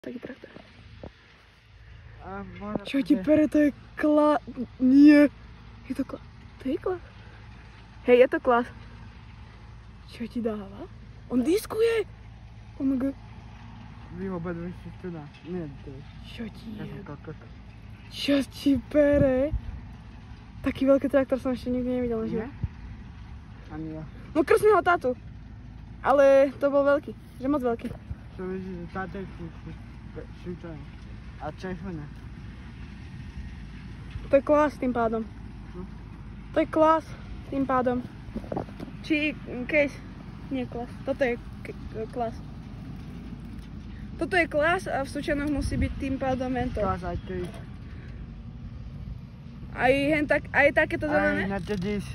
Taký traktor. A Čo ti pere, to je klas... Nie. Je to klas. To je klas. Hej, je to klas. Čo ti dáva? On diskuje. OMG. Vy obedve si tu na. Nie, to je. Čo ti Ja je? som kokot. Čo ti pere? Taký veľký traktor som ešte nikdy nevidel na živote. Ani ja. No krsný ho tátu. Ale to bol veľký. Že moc veľký. To vidíš, že táto je šúčané. A červené. To je klas tým pádom. To je klas tým pádom. Či case. Nie klas. Toto je klas. Toto je klas a v Sučanoch musí byť tým pádom mentor. Klas aj ty. Aj takéto zelené? Aj na tedíš.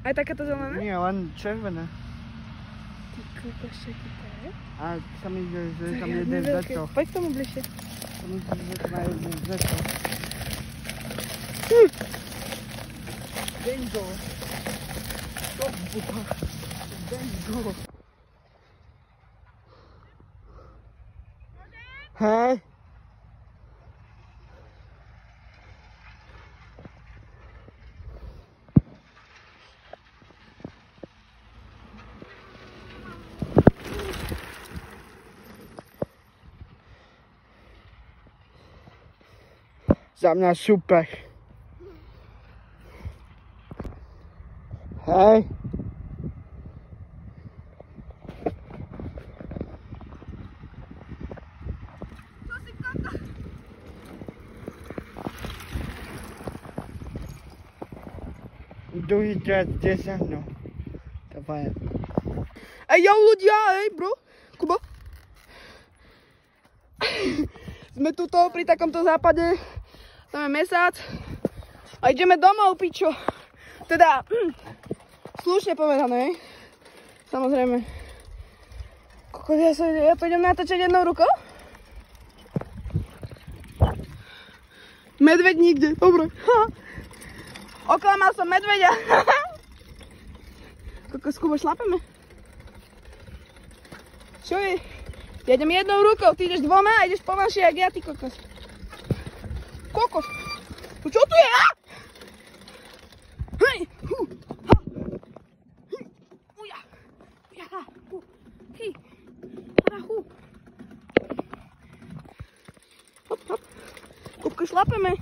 Aj takéto zelené? Nie, len červené. Ty kokos, čo ti to je? A sa mi ide, že tam To je jeden veľké. zrečo. Poď k tomu bližšie. To myslím, že to má jeden zrečo. Bingo. Bingo. Hej. Za mňa super. Hej. Druhýkrát kde za mnou. Dávaj. Ej, jau ľudia, bro. Kubo. Sme tuto pri takomto západe. Tam je mesiac. A ideme domov, pičo. Teda, slušne povedané. Samozrejme. Kokos, ja to idem natáčať jednou rukou? Medveď nikde, dobre. Oklamal som medveďa. Kokos, Kubo, šlapeme? Čo je? Ja idem jednou rukou, ty ideš dvoma a ideš pomalšie, jak ja, ty kokos. Kokos! No čo tu je, a? Hej! Ha! Uja! Uja! Hu! Hy! Hra! Hu! Hop, hop! Kupko, šlapeme!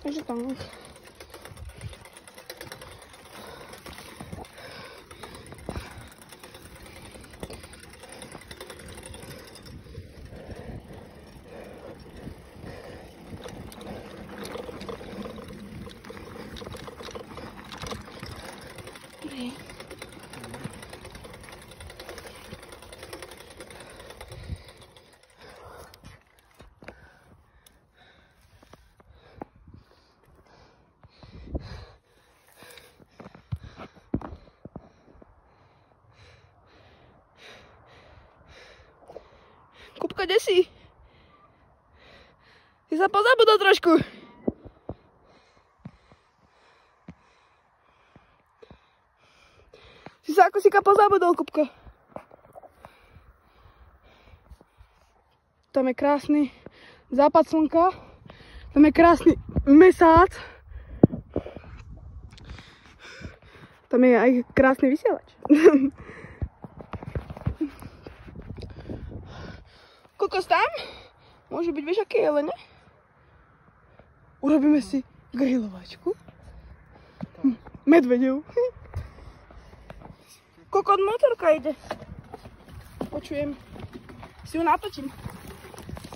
Takže tam. Kupka, kde si? Ty sa pozabudol trošku. Ty sa ako si pozabudol, Kupka. Tam je krásny západ slnka. Tam je krásny mesiac. Tam je aj krásny vysielač. Kokos tam? Môže byť, vieš, aké jelene? Urobíme si grilovačku. Medveďov. Kokot, motorka ide. Počujem. Si ju natočím.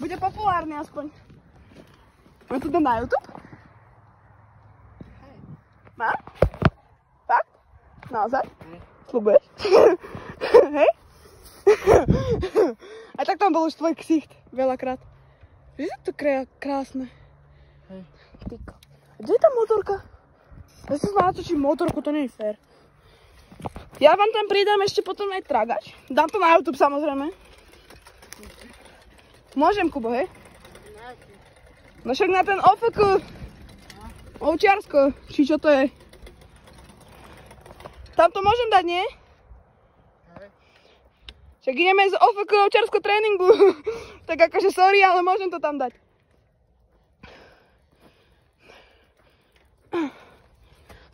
Bude populárny aspoň. Mám to na YouTube? Mám? Fakt? Naozaj? Sľubuješ? Hej? A tak tam bol už tvoj ksicht veľakrát. Vieš, je to krásne. Hej. Tyko. Kde je tá motorka? Ja sa natočím motorku, to nie je fér. Ja vám tam pridám ešte potom aj tragač. Dám to na YouTube samozrejme. Môžem, Kubo, hej? No však na ten OFK. Ovčiarsko, či čo to je. Tam to môžem dať, nie? Však ideme z OFK ovčiarskeho tréningu. Tak akože sorry, ale môžem to tam dať.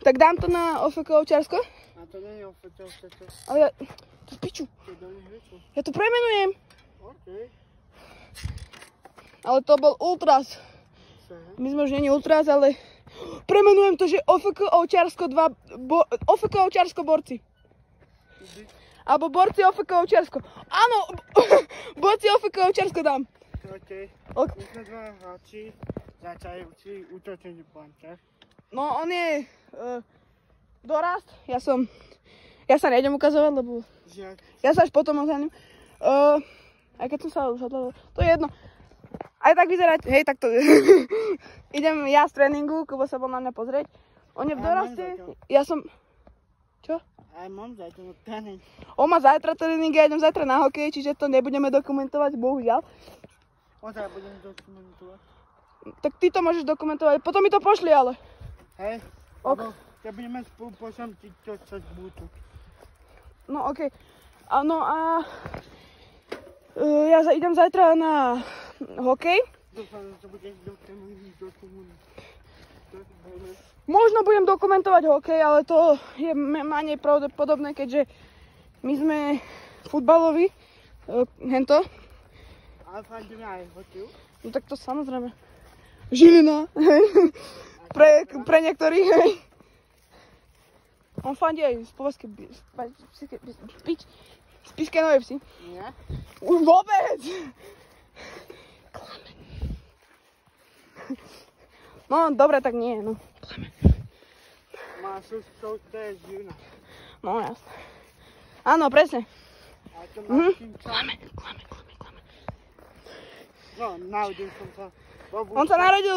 Tak dám to na OFK ovčiarsko? A to nie je ofoťovka, to Ale ja... To piču. je do nich hečo. Ja to premenujem. OK. Ale to bol Ultras. My sme už nie Ultras, ale... Premenujem to, že OFK ovčiarsko 2... OFK ovčiarsko borci. Alebo borci OFK ovčiarsko. Áno, borci OFK ovčiarsko dám. OK. My sme dva hráči začajúci útočný banček. No, on je dorast. Ja sa nejdem ukazovať, lebo ja sa až potom oznámim. Aj keď som sa rozhodla, to je jedno. Aj tak vyzerať, hej, tak to... Idem ja z tréningu, Kubo sa bol na mňa pozrieť. On je v doraste, ja som... Čo? Aj mám zajtra tréning. On má zajtra tréning, ja idem zajtra na hokej, čiže to nebudeme dokumentovať, bohužiaľ. Ozaj budem dokumentovať. Tak ty to môžeš dokumentovať, potom mi to pošli, ale... Hej, Ok. keď budeme spolu, pošlem ti to cez Bluetooth. No okej. Áno a... ja idem zajtra na hokej. Dúfam, že budeš dokumentovať. Možno budem dokumentovať hokej, ale to je menej pravdepodobné, keďže my sme futbaloví. Hento. Ale fandíme aj hokeju. No tak to samozrejme. Žilina, hej. Pre niektorých, hej. On fandí aj z Povazke Spišské Nové Vsi. Nie? Už vôbec! Klame. No, dobre, tak nie, no. Klame. Má sústov, to je Žilina. No, jasné. Áno, presne. A to má tým čas. Klame. No, narodil som sa. On sa narodil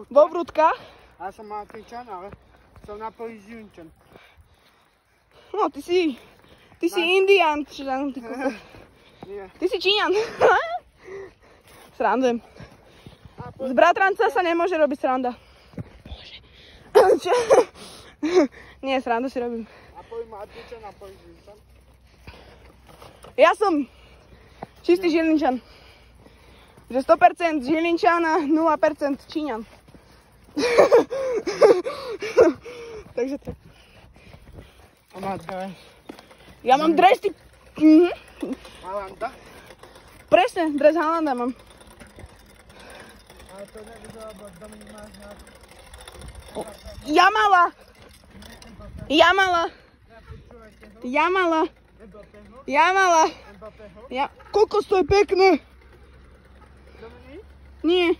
vo Vrútkach. Ja som mal tým čas, ale som napojí Žilinčan. No, ty si Indián, čiže ty kokos. Nie. Ty si Číňan. Srandujem. Z bratranca sa nemôže robiť sranda. Bože. Čo? Nie, srandu si robím. Napojí Matvičan, napojí Žilinčan. Ja som čistý Žilinčan. Že 100% Žilinčan a 0% Číňan. Takže tak. A má dres. Ja mám dres, ty... Halanda? Presne, dres Halanda mám. Ale to nevidel, lebo Dominik máš na... Jamala. Kokos, to je pekné. Dominik? Nie.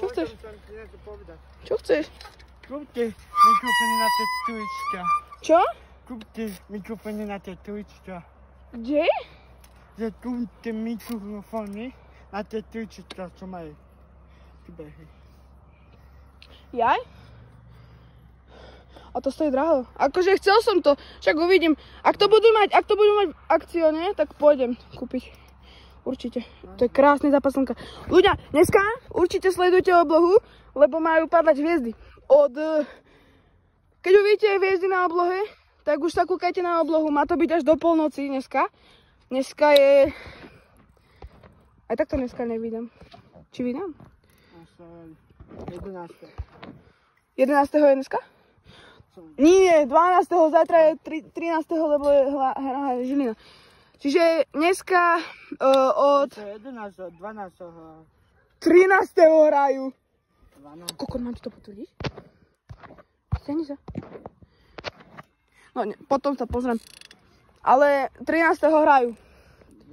Čo chceš? Som ti niečo povedať. Čo chceš? Kúpte mikrofóny na tie Twitchka. Čo? Kúpte mikrofóny na tie Twitchka. Kde? Že kúpte mikrofóny na tie Twitchka, čo majú. Behy. Jaj? A to stojí draho. Akože chcel som to, však uvidím. Ak to budú mať akciu, nie? Tak pôjdem kúpiť. Určite. To je krásny zápas slnka. Ľudia, dneska určite sledujte oblohu, lebo majú padať hviezdy. Keď uvidíte hviezdy na oblohe, tak už sa kúkajte na oblohu. Má to byť až do polnoci dneska. Dneska je... Aj takto dneska nevidím. Či vidím? 11. 11. je dneska? Nie, 12. Zajtra je 13. lebo je hra Žilina. Čiže dneska od... 11. 12. 13. hrajú. 12. Koľko mám ti to potvrdiť? Stiahni sa. No, ne, potom sa pozriem. Ale 13. hrajú.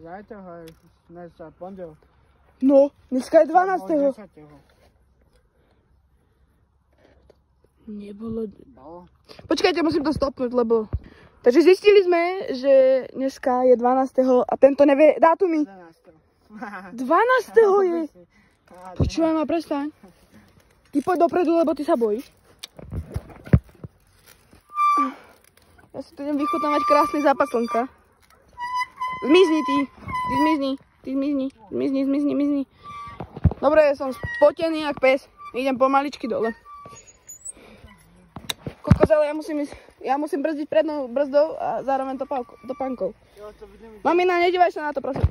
Zajtra hrajú, dnes sa pondelok. No, dneska je 12. 10. Nebolo... Bolo. Počkajte, musím to stopnúť, lebo... Takže zistili sme, že dneska je 12. a tento nevie dátumy. 12. je... Počúvaj ma, prestaň. Ty poď dopredu, lebo ty sa bojíš. Ja si tu idem vychutnávať krásny zápas slnka. Zmizni ty. Ty zmizni. Ty zmizni. Zmizni. Dobre, som spotený jak pes. Idem pomaličky dole. Kokos, ale ja musím ísť Ja musím brzdiť prednou brzdou a zároveň topánkou. Jo, to vidím. Mamina, nedívaj sa na to, prosím.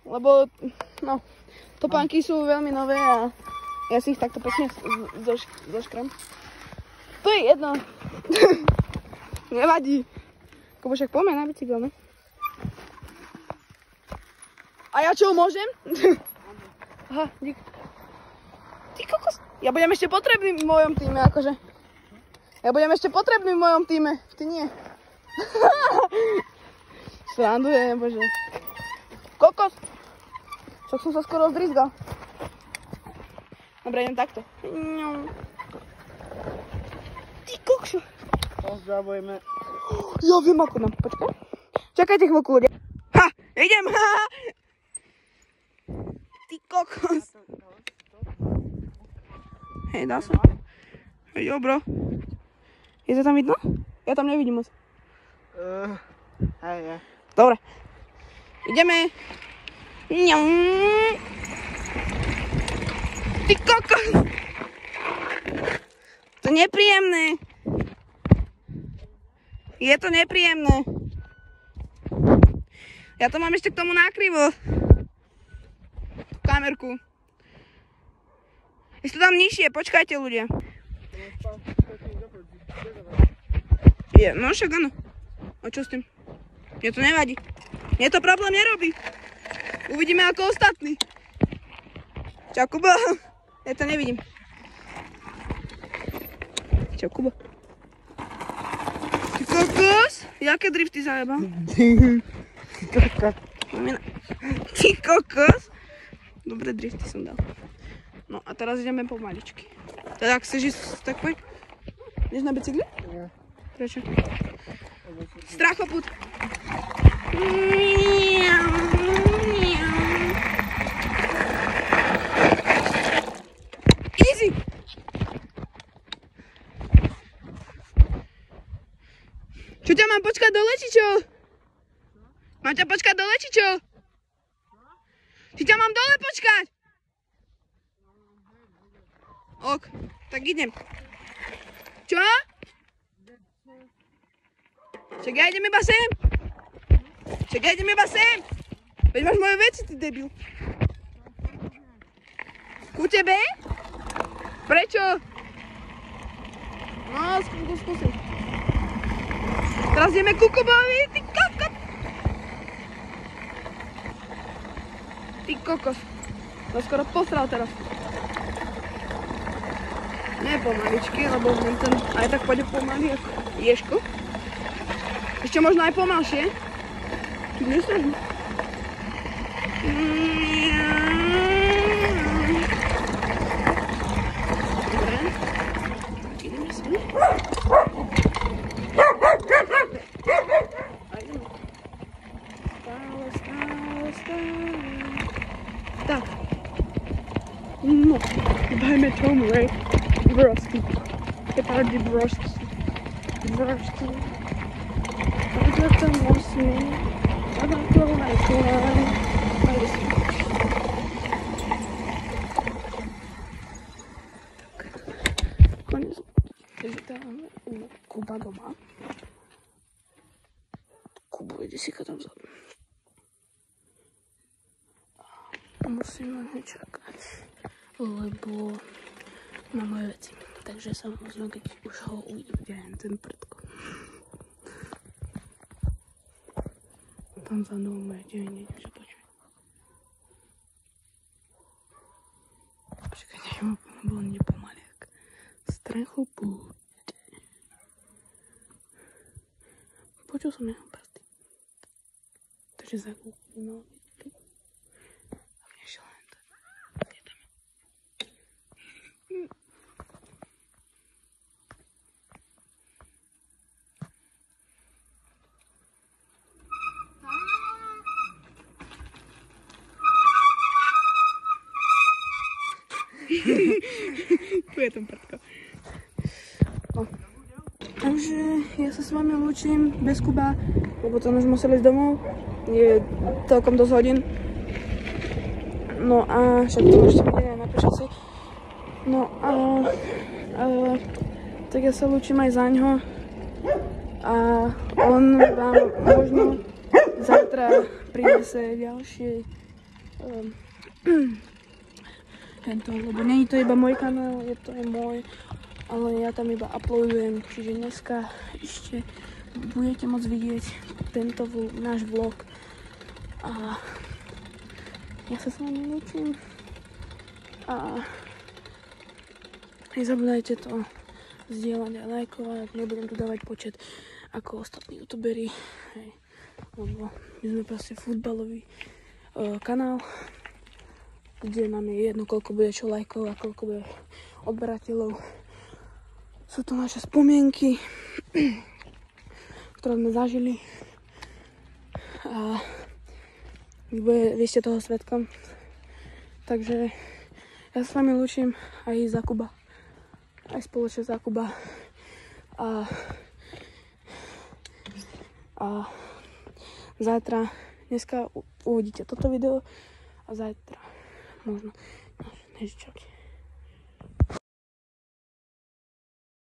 Lebo, no, topánky sú veľmi nové a ja si ich takto pekne zoškram. To je jedno. Nevadí. Kubo, však poďme na bicykel, ne? A ja čo, môžem? Aha, dík. Ty kokos. Ja budem ešte potrebný v mojom týme, akože. Ja budem ešte potrebný v mojom týme. Ty nie. Srandujem, bože. Kokos. Však som sa skoro zdrizgal. Dobre, idem takto. Ty kokšo. Pozdravujeme. Ja viem ako nám. Počkaj. Čakajte chvíľku ľudia. Ha! Idem! Ha! Ty kokos. Hej, dá sa. Hej, jo, bro. Je to tam vidno? Ja tam nevidím moc. Hej. Dobre. Ideme. Ty kokos. To je nepríjemné. Je to nepríjemné. Ja to mám ešte k tomu nakrivo. Kamerku. Ešte to tam nižšie, počkajte ľudia. Je, no však áno. A čo s tým? Mne to nevadí. Mne to problém nerobí. Uvidíme ako ostatní. Čau, Kubo. Ja to nevidím. Čau, Kubo. Ty kokos? Jaké drifty zajebal? Ty kokos? Dobre drifty som dal. No a teraz ideme pomaličky. Teda ak chceš ísť, tak poď. Ideš na bicykli? Nie. Prečo? Strachoput. Easy. Čo ťa mám počkať dole, či čo? Mám ťa počkať dole, či čo? Ty ťa mám dole počkať? Ok, tak idem. Čo? Však ja idem iba sem. Veď máš moje veci, ty debil. Ku tebe? Prečo? No, skúsim. Teraz ideme ku Kubovi, ty kokos. Ty kokos. To skoro posral teraz. Nie pomaličky, lebo ten aj tak pôjde pomaly ako Ježko. Ešte možno aj pomalšie. Tu nesnažím. Dobre. Ideme sem. A ideme. Stále. Tak. No, dajme tomu, rej. Brosky. Kepardy brosky. Tak to musím. Tak to najsúvaj. Konec. Takže dáme u Kuba doma. Kubu, ide si tam vzadu. Musíme nečakať, lebo mám moje veci. Takže samozrejme, keď už ho uvidím, ten prdko. Tam za mnou moje dievne, takže počuj. Počkaj, nech bolo nepomaly, jak strechu púť. Počul som jeho prsty. Takže za kúpim, no. Tu je ten prdko. No. Takže ja sa s vami lúčim bez Kuba, lebo to už museli ísť domov. Je celkom dosť hodín. No a však to môžete vidieť aj na pešaci. No a tak ja sa lúčim aj zaňho. A on vám možno zajtra prinese ďalšie tento, lebo nie je to iba môj kanál, je to aj môj, ale ja tam iba uploadujem, čiže dneska ešte budete môcť vidieť tento náš vlog a ja sa s vami lúčim a nezabudajte to zdieľať a lajkovať, nebudem tu dávať počet ako ostatní youtuberi, hej, lebo my sme proste futbalový kanál, kde nám je jedno, koľko bude čo lajkov a koľko bude odberateľov. Sú to naše spomienky, ktoré sme zažili a vy ste toho svedkom. Takže ja s vami lúčim aj za Kuba, aj spoločne za Kuba a zajtra, dneska uvidíte toto video a zajtra možno, než čakaj.